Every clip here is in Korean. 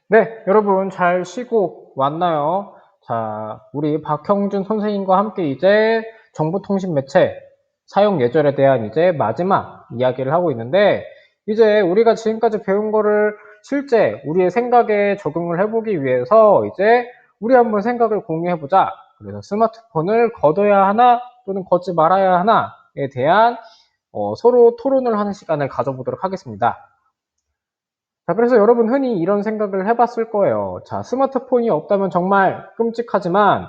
네, 여러분 잘 쉬고 왔나요? 자, 우리 박형준 선생님과 함께 이제 정보통신 매체 사용 예절에 대한 이제 마지막 이야기를 하고 있는데, 이제 우리가 지금까지 배운 거를 실제 우리의 생각에 적용을 해보기 위해서 이제 우리 한번 생각을 공유해보자. 그래서 스마트폰을 걷어야 하나 또는 걷지 말아야 하나에 대한 서로 토론을 하는 시간을 가져보도록 하겠습니다. 자, 그래서 여러분 흔히 이런 생각을 해봤을 거예요. 자, 스마트폰이 없다면 정말 끔찍하지만,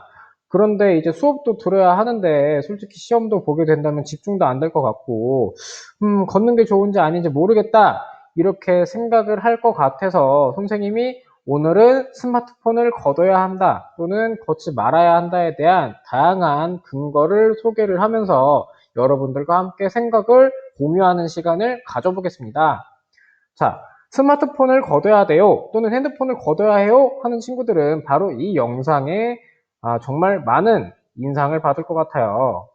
그런데 이제 수업도 들어야 하는데, 솔직히 시험도 보게 된다면 집중도 안 될 것 같고, 걷는 게 좋은지 아닌지 모르겠다. 이렇게 생각을 할 것 같아서 선생님이 오늘은 스마트폰을 걷어야 한다, 또는 걷지 말아야 한다에 대한 다양한 근거를 소개를 하면서 여러분들과 함께 생각을 공유하는 시간을 가져보겠습니다. 자, 스마트폰을 걷어야 돼요 또는 핸드폰을 걷어야 해요 하는 친구들은 바로 이 영상에 정말 많은 인상을 받을 것 같아요.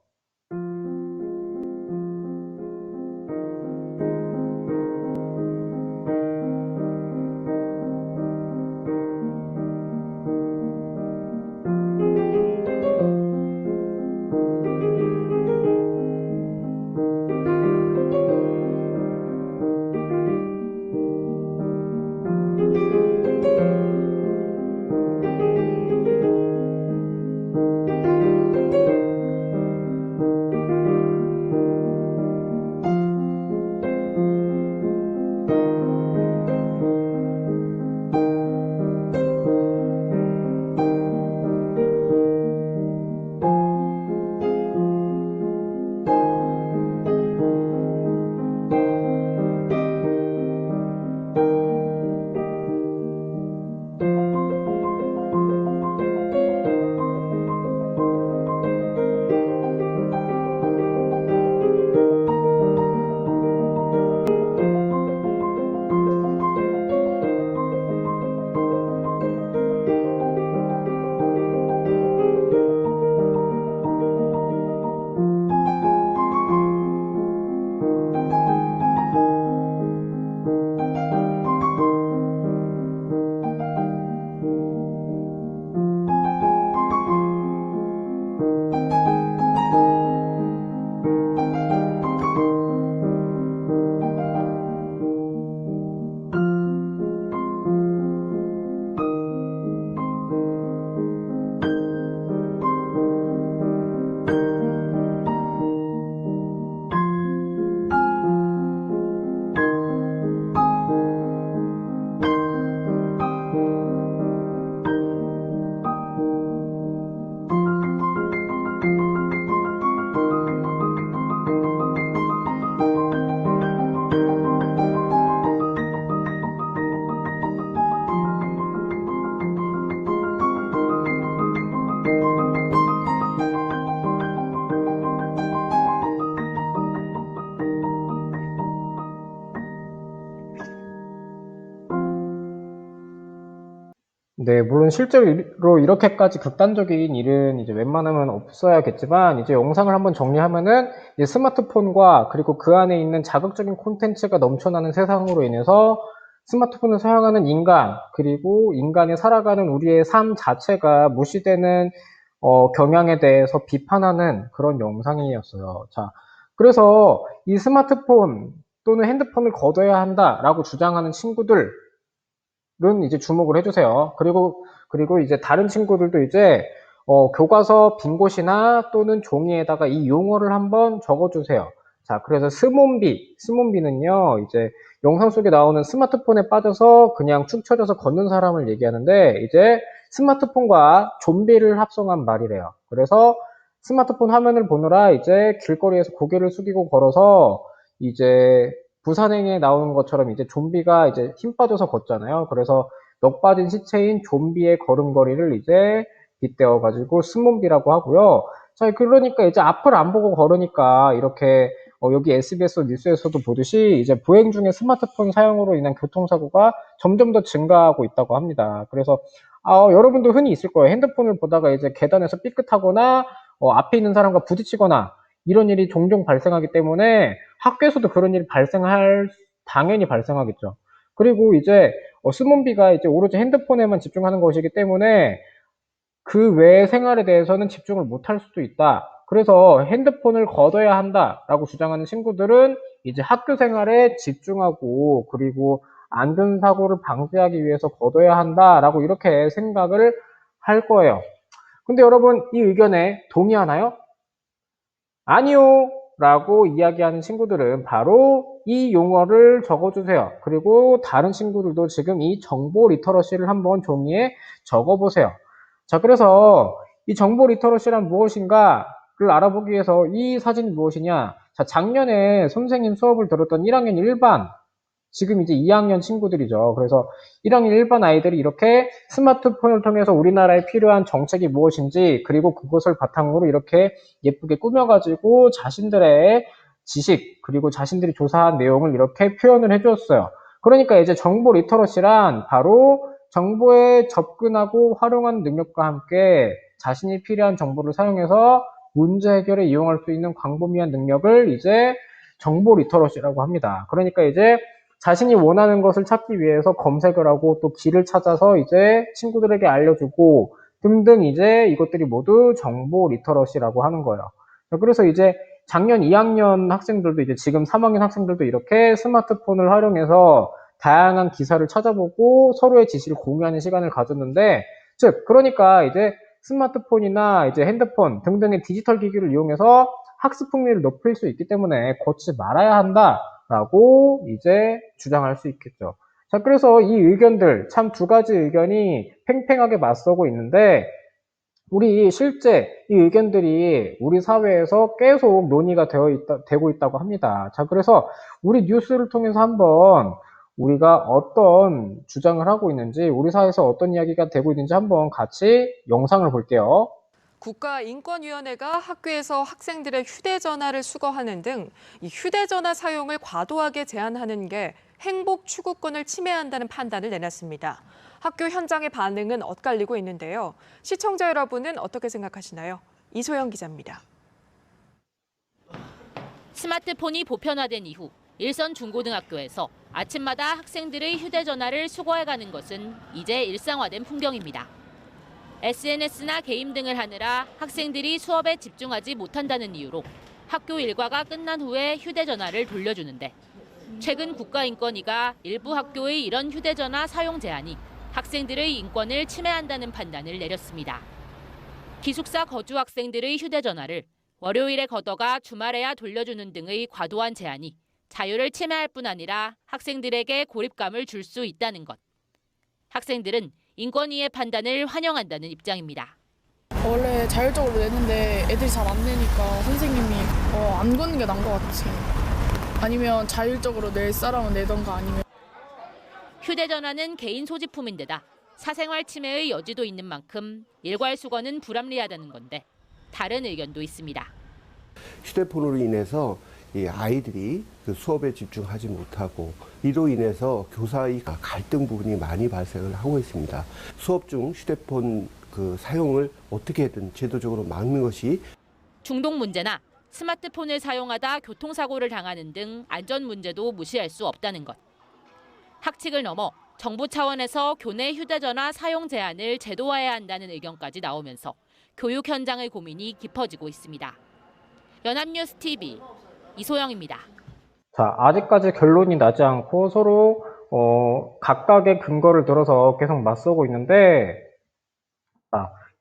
네, 물론 실제로 이렇게까지 극단적인 일은 이제 웬만하면 없어야겠지만, 이제 영상을 한번 정리하면은, 이제 스마트폰과 그리고 그 안에 있는 자극적인 콘텐츠가 넘쳐나는 세상으로 인해서 스마트폰을 사용하는 인간, 그리고 인간이 살아가는 우리의 삶 자체가 무시되는 경향에 대해서 비판하는 그런 영상이었어요. 자, 그래서 이 스마트폰 또는 핸드폰을 걷어야 한다라고 주장하는 친구들, 은 이제 주목을 해주세요. 그리고 이제 다른 친구들도 이제 교과서 빈 곳이나 또는 종이에다가 이 용어를 한번 적어주세요. 자, 그래서 스몬비는요, 이제 영상 속에 나오는 스마트폰에 빠져서 그냥 축 처져서 걷는 사람을 얘기하는데, 이제 스마트폰과 좀비를 합성한 말이래요. 그래서 스마트폰 화면을 보느라 이제 길거리에서 고개를 숙이고 걸어서 이제 부산행에 나오는 것처럼 이제 좀비가 이제 힘 빠져서 걷잖아요. 그래서 넋 빠진 시체인 좀비의 걸음걸이를 이제 빗대어 가지고 스몬비라고 하고요. 자, 그러니까 이제 앞을 안 보고 걸으니까 이렇게 여기 SBS 뉴스에서도 보듯이 이제 보행 중에 스마트폰 사용으로 인한 교통사고가 점점 더 증가하고 있다고 합니다. 그래서 여러분도 흔히 있을 거예요. 핸드폰을 보다가 이제 계단에서 삐끗하거나 앞에 있는 사람과 부딪히거나 이런 일이 종종 발생하기 때문에 학교에서도 그런 일이 당연히 발생하겠죠. 그리고 이제 수문비가 이제 오로지 핸드폰에만 집중하는 것이기 때문에 그 외의 생활에 대해서는 집중을 못할 수도 있다. 그래서 핸드폰을 걷어야 한다라고 주장하는 친구들은 이제 학교 생활에 집중하고 그리고 안전사고를 방지하기 위해서 걷어야 한다라고 이렇게 생각을 할 거예요. 근데 여러분 이 의견에 동의하나요? 아니요 라고 이야기하는 친구들은 바로 이 용어를 적어주세요. 그리고 다른 친구들도 지금 이 정보 리터러시를 한번 종이에 적어보세요. 자, 그래서 이 정보 리터러시란 무엇인가를 알아보기 위해서 이 사진이 무엇이냐. 자, 작년에 선생님 수업을 들었던 1학년 1반, 지금 이제 2학년 친구들이죠. 그래서 1학년 1반 아이들이 이렇게 스마트폰을 통해서 우리나라에 필요한 정책이 무엇인지, 그리고 그것을 바탕으로 이렇게 예쁘게 꾸며가지고 자신들의 지식, 그리고 자신들이 조사한 내용을 이렇게 표현을 해주었어요. 그러니까 이제 정보 리터러시란 바로 정보에 접근하고 활용하는 능력과 함께 자신이 필요한 정보를 사용해서 문제 해결에 이용할 수 있는 광범위한 능력을 이제 정보 리터러시라고 합니다. 그러니까 이제 자신이 원하는 것을 찾기 위해서 검색을 하고 또 길을 찾아서 이제 친구들에게 알려주고 등등 이제 이것들이 모두 정보 리터러시라고 하는 거예요. 그래서 이제 작년 2학년 학생들도 이제 지금 3학년 학생들도 이렇게 스마트폰을 활용해서 다양한 기사를 찾아보고 서로의 지식을 공유하는 시간을 가졌는데, 즉, 그러니까 이제 스마트폰이나 이제 핸드폰 등등의 디지털 기기를 이용해서 학습 흥미를 높일 수 있기 때문에 걷지 말아야 한다라고 이제 주장할 수 있겠죠. 자, 그래서 이 의견들, 참 두 가지 의견이 팽팽하게 맞서고 있는데, 우리 실제 이 의견들이 우리 사회에서 계속 논의가 되고 있다고 합니다. 자, 그래서 우리 뉴스를 통해서 한번 우리가 어떤 주장을 하고 있는지, 우리 사회에서 어떤 이야기가 되고 있는지 한번 같이 영상을 볼게요. 국가인권위원회가 학교에서 학생들의 휴대전화를 수거하는 등 이 휴대전화 사용을 과도하게 제한하는 게 행복 추구권을 침해한다는 판단을 내놨습니다. 학교 현장의 반응은 엇갈리고 있는데요. 시청자 여러분은 어떻게 생각하시나요? 이소영 기자입니다. 스마트폰이 보편화된 이후 일선 중고등학교에서 아침마다 학생들의 휴대전화를 수거해가는 것은 이제 일상화된 풍경입니다. SNS나 게임 등을 하느라 학생들이 수업에 집중하지 못한다는 이유로 학교 일과가 끝난 후에 휴대전화를 돌려주는데, 최근 국가인권위가 일부 학교의 이런 휴대전화 사용 제한이 학생들의 인권을 침해한다는 판단을 내렸습니다. 기숙사 거주 학생들의 휴대전화를 월요일에 걷어가 주말에야 돌려주는 등의 과도한 제한이 자유를 침해할 뿐 아니라 학생들에게 고립감을 줄 수 있다는 것. 학생들은 인권위의 판단을 환영한다는 입장입니다. 원래 자율적으로 내는데 애들이 잘 안 내니까 선생님이 안 거는 게 나은 것 같지. 아니면 자율적으로 낼 사람은 내던가 아니면. 휴대전화는 개인 소지품인데다 사생활 침해의 여지도 있는 만큼 일괄 수거는 불합리하다는 건데 다른 의견도 있습니다. 휴대폰으로 인해서 이 아이들이 그 수업에 집중하지 못하고 이로 인해서 교사의 갈등 부분이 많이 발생을 하고 있습니다. 수업 중 휴대폰 그 사용을 어떻게든 제도적으로 막는 것이 중독 문제나 스마트폰을 사용하다 교통사고를 당하는 등 안전 문제도 무시할 수 없다는 것. 학칙을 넘어 정부 차원에서 교내 휴대전화 사용 제한을 제도화해야 한다는 의견까지 나오면서 교육 현장의 고민이 깊어지고 있습니다. 연합뉴스 TV 이소영입니다. 자, 아직까지 결론이 나지 않고 서로 각각의 근거를 들어서 계속 맞서고 있는데,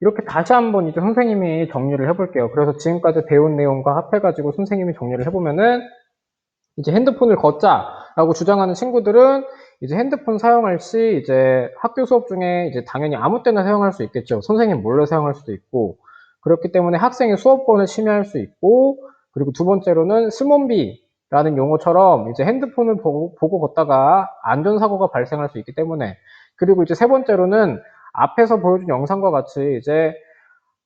이렇게 다시 한번 이제 선생님이 정리를 해볼게요. 그래서 지금까지 배운 내용과 합해가지고 선생님이 정리를 해보면은, 이제 핸드폰을 걷자라고 주장하는 친구들은 이제 핸드폰 사용할 시 이제 학교 수업 중에 이제 당연히 아무 때나 사용할 수 있겠죠. 선생님 몰래 사용할 수도 있고, 그렇기 때문에 학생의 수업권을 침해할 수 있고, 그리고 두 번째로는 스몬비라는 용어처럼 이제 핸드폰을 보고 걷다가 안전사고가 발생할 수 있기 때문에, 그리고 이제 세 번째로는 앞에서 보여준 영상과 같이 이제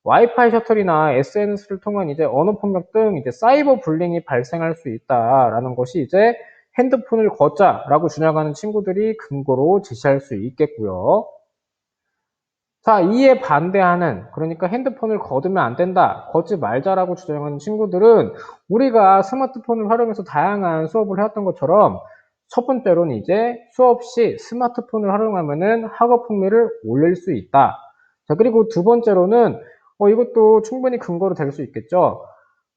와이파이 셔틀이나 SNS를 통한 이제 언어 폭력 등 이제 사이버 불링이 발생할 수 있다라는 것이 이제 핸드폰을 걷자라고 주장하는 친구들이 근거로 제시할 수 있겠고요. 자, 이에 반대하는, 그러니까 핸드폰을 걷으면 안 된다, 걷지 말자라고 주장하는 친구들은 우리가 스마트폰을 활용해서 다양한 수업을 해왔던 것처럼 첫 번째로는 이제 수업 시 스마트폰을 활용하면은 학업 흥미를 올릴 수 있다. 자, 그리고 두 번째로는 이것도 충분히 근거로 될 수 있겠죠.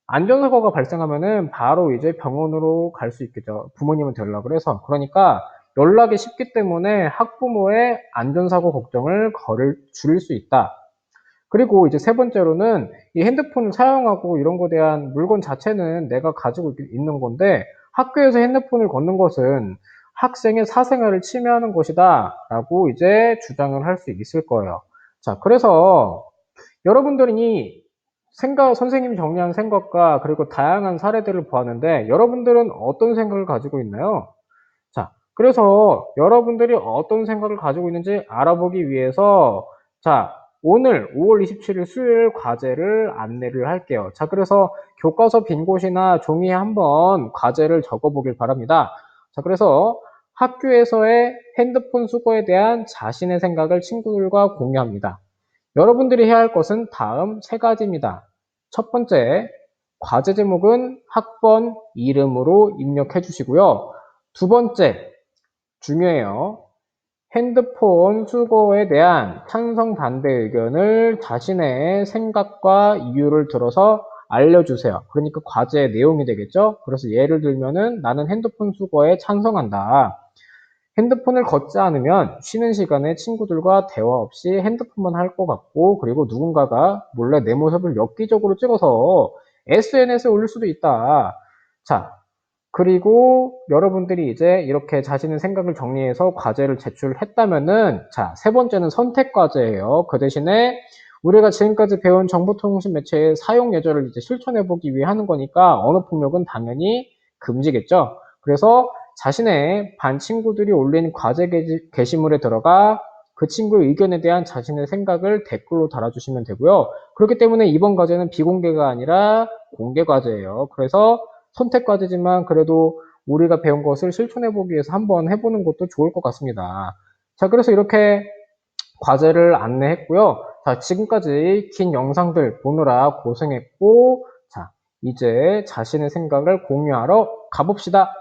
안전사고가 발생하면은 바로 이제 병원으로 갈 수 있겠죠. 부모님한테 연락을 해서. 그러니까 연락이 쉽기 때문에 학부모의 안전사고 걱정을 줄일 수 있다. 그리고 이제 세 번째로는 이 핸드폰을 사용하고 이런 거에 대한 물건 자체는 내가 가지고 있는 건데 학교에서 핸드폰을 걷는 것은 학생의 사생활을 침해하는 것이다 라고 이제 주장을 할 수 있을 거예요. 자, 그래서 여러분들이 선생님이 정리한 생각과 그리고 다양한 사례들을 보았는데 여러분들은 어떤 생각을 가지고 있나요? 자, 그래서 여러분들이 어떤 생각을 가지고 있는지 알아보기 위해서 자, 오늘 5월 27일 수요일 과제를 안내를 할게요. 자, 그래서 교과서 빈 곳이나 종이에 한번 과제를 적어보길 바랍니다. 자, 그래서 학교에서의 핸드폰 수거에 대한 자신의 생각을 친구들과 공유합니다. 여러분들이 해야 할 것은 다음 세 가지입니다. 첫 번째, 과제 제목은 학번 이름으로 입력해 주시고요. 두 번째, 중요해요. 핸드폰 수거에 대한 찬성 반대 의견을 자신의 생각과 이유를 들어서 알려주세요. 그러니까 과제의 내용이 되겠죠. 그래서 예를 들면은 나는 핸드폰 수거에 찬성한다. 핸드폰을 걷지 않으면 쉬는 시간에 친구들과 대화 없이 핸드폰만 할 것 같고, 그리고 누군가가 몰래 내 모습을 엽기적으로 찍어서 SNS에 올릴 수도 있다. 자, 그리고 여러분들이 이제 이렇게 자신의 생각을 정리해서 과제를 제출했다면은, 자, 세 번째는 선택 과제예요. 그 대신에 우리가 지금까지 배운 정보통신 매체의 사용 예절을 이제 실천해 보기 위해 하는 거니까 언어 폭력은 당연히 금지겠죠. 그래서 자신의 반 친구들이 올린 과제 게시물에 들어가 그 친구의 의견에 대한 자신의 생각을 댓글로 달아주시면 되고요. 그렇기 때문에 이번 과제는 비공개가 아니라 공개 과제예요. 그래서 선택 과제지만 그래도 우리가 배운 것을 실천해 보기 위해서 한번 해보는 것도 좋을 것 같습니다. 자, 그래서 이렇게 과제를 안내했고요. 자, 지금까지 긴 영상들 보느라 고생했고, 자, 이제 자신의 생각을 공유하러 가봅시다.